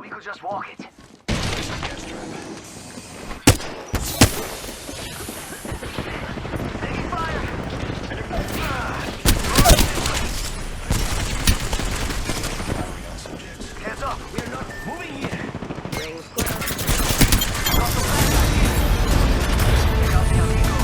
We could just walk it. Taking fire! Hands up! We are not moving here! Rings clear. Copy, amigo.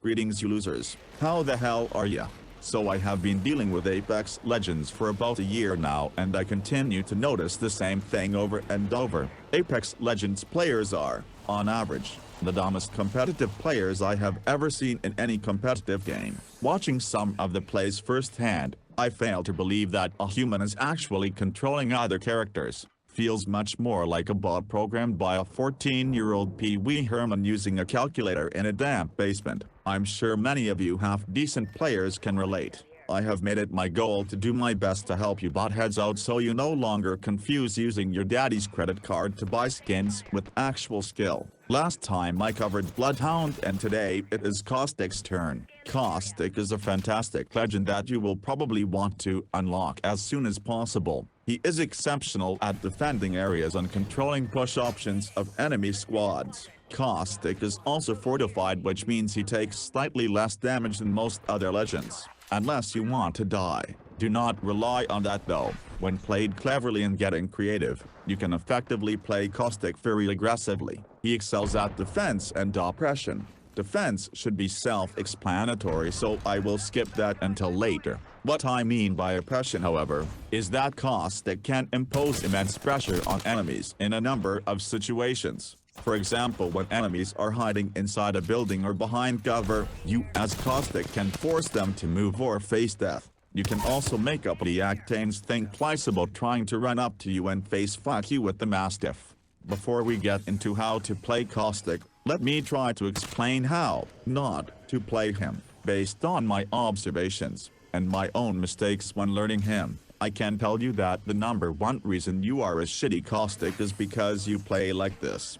Greetings, you losers. How the hell are ya? So I have been dealing with Apex Legends for about a year now, and I continue to notice the same thing over and over. Apex Legends players are, on average, the dumbest competitive players I have ever seen in any competitive game. Watching some of the plays firsthand, I fail to believe that a human is actually controlling other characters. Feels much more like a bot programmed by a 14-year-old Pee Wee Herman using a calculator in a damp basement. I'm sure many of you half-decent players can relate. I have made it my goal to do my best to help you botheads out so you no longer confuse using your daddy's credit card to buy skins with actual skill. Last time I covered Bloodhound, and today it is Caustic's turn. Caustic is a fantastic legend that you will probably want to unlock as soon as possible. He is exceptional at defending areas and controlling push options of enemy squads. Caustic is also fortified, which means he takes slightly less damage than most other legends. Unless you want to die. Do not rely on that though. When played cleverly and getting creative, you can effectively play Caustic very aggressively. He excels at defense and oppression. Defense should be self-explanatory, so I will skip that until later. What I mean by oppression, however, is that Caustic can impose immense pressure on enemies in a number of situations. For example, when enemies are hiding inside a building or behind cover, you as Caustic can force them to move or face death. You can also make up the Actanes think twice about trying to run up to you and face fuck you with the Mastiff. Before we get into how to play Caustic, let me try to explain how not to play him, based on my observations and my own mistakes when learning him. I can tell you that the number one reason you are a shitty Caustic is because you play like this.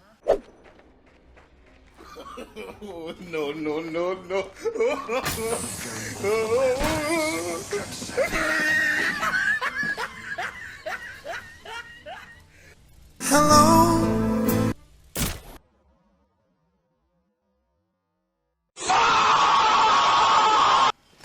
No, no, no, no. Hello.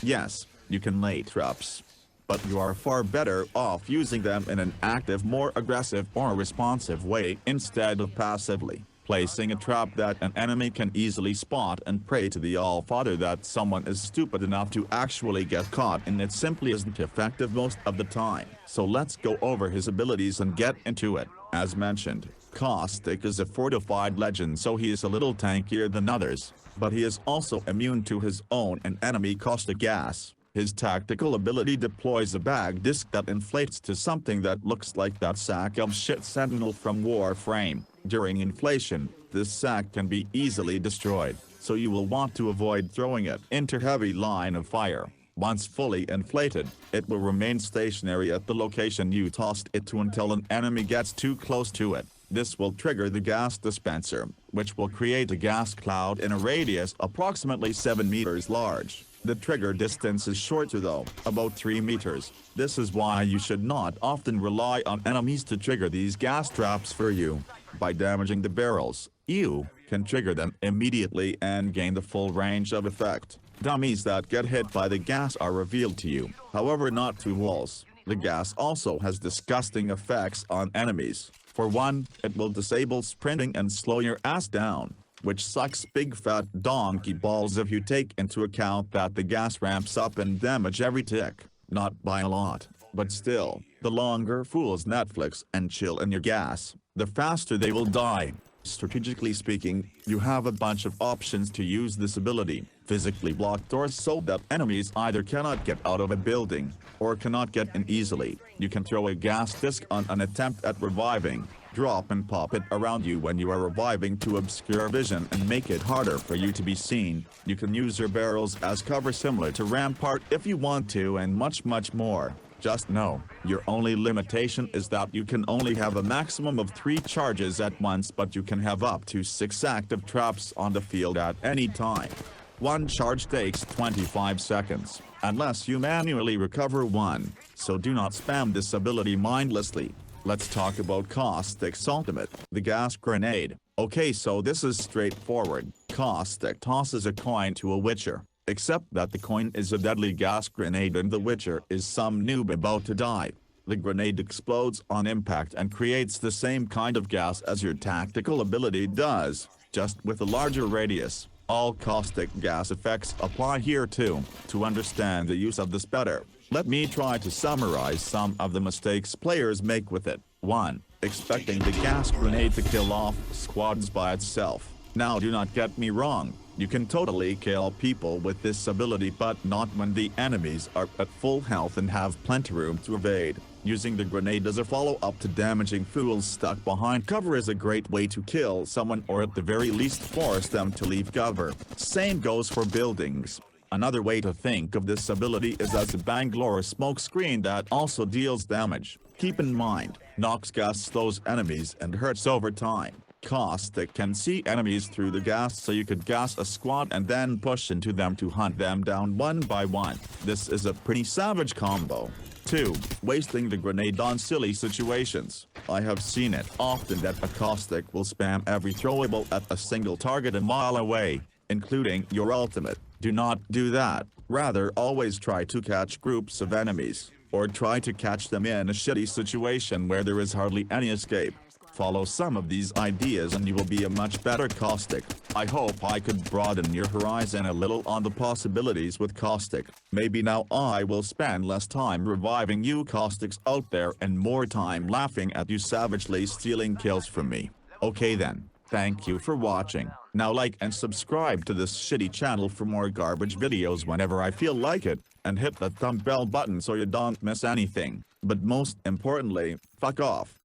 Yes, you can lay traps, but you are far better off using them in an active, more aggressive or responsive way instead of passively. Placing a trap that an enemy can easily spot and pray to the All-Father that someone is stupid enough to actually get caught in it simply isn't effective most of the time. So let's go over his abilities and get into it. As mentioned, Caustic is a fortified legend, so he is a little tankier than others, but he is also immune to his own and enemy caustic gas. His tactical ability deploys a bag disc that inflates to something that looks like that sack of shit Sentinel from Warframe. During inflation, this sack can be easily destroyed, so you will want to avoid throwing it into heavy line of fire. Once fully inflated, it will remain stationary at the location you tossed it to until an enemy gets too close to it. This will trigger the gas dispenser, which will create a gas cloud in a radius approximately 7 meters large. The trigger distance is shorter though, about 3 meters. This is why you should not often rely on enemies to trigger these gas traps for you. By damaging the barrels, you can trigger them immediately and gain the full range of effect. Dummies that get hit by the gas are revealed to you, however not to walls. The gas also has disgusting effects on enemies. For one, it will disable sprinting and slow your ass down, which sucks big fat donkey balls if you take into account that the gas ramps up in damage every tick. Not by a lot, but still, the longer fools Netflix and chill in your gas, the faster they will die. Strategically speaking, you have a bunch of options to use this ability. Physically block doors so that enemies either cannot get out of a building, or cannot get in easily. You can throw a gas disc on an attempt at reviving, drop and pop it around you when you are reviving to obscure vision and make it harder for you to be seen. You can use your barrels as cover similar to Rampart if you want to, and much more. Just know, your only limitation is that you can only have a maximum of 3 charges at once, but you can have up to 6 active traps on the field at any time. One charge takes 25 seconds, unless you manually recover one, so do not spam this ability mindlessly. Let's talk about Caustic's ultimate, the gas grenade. Okay, so this is straightforward. Caustic tosses a coin to a witcher, except that the coin is a deadly gas grenade and the witcher is some noob about to die. The grenade explodes on impact and creates the same kind of gas as your tactical ability does, just with a larger radius. All caustic gas effects apply here too. To understand the use of this better, let me try to summarize some of the mistakes players make with it. 1. Expecting the gas grenade to kill off squads by itself. Now do not get me wrong, you can totally kill people with this ability, but not when the enemies are at full health and have plenty room to evade. Using the grenade as a follow-up to damaging fools stuck behind cover is a great way to kill someone, or at the very least force them to leave cover. Same goes for buildings. Another way to think of this ability is as a Bangalore smoke screen that also deals damage. Keep in mind, Nox gas slows enemies and hurts over time. Caustic can see enemies through the gas, so you could gas a squad and then push into them to hunt them down one by one. This is a pretty savage combo. 2. Wasting the grenade on silly situations. I have seen it often that a Caustic will spam every throwable at a single target a mile away, including your ultimate. Do not do that. Rather, always try to catch groups of enemies, or try to catch them in a shitty situation where there is hardly any escape. Follow some of these ideas and you will be a much better Caustic. I hope I could broaden your horizon a little on the possibilities with Caustic. Maybe now I will spend less time reviving you Caustics out there and more time laughing at you savagely stealing kills from me. Okay then, thank you for watching. Now like and subscribe to this shitty channel for more garbage videos whenever I feel like it, and hit the thumb bell button so you don't miss anything. But most importantly, fuck off.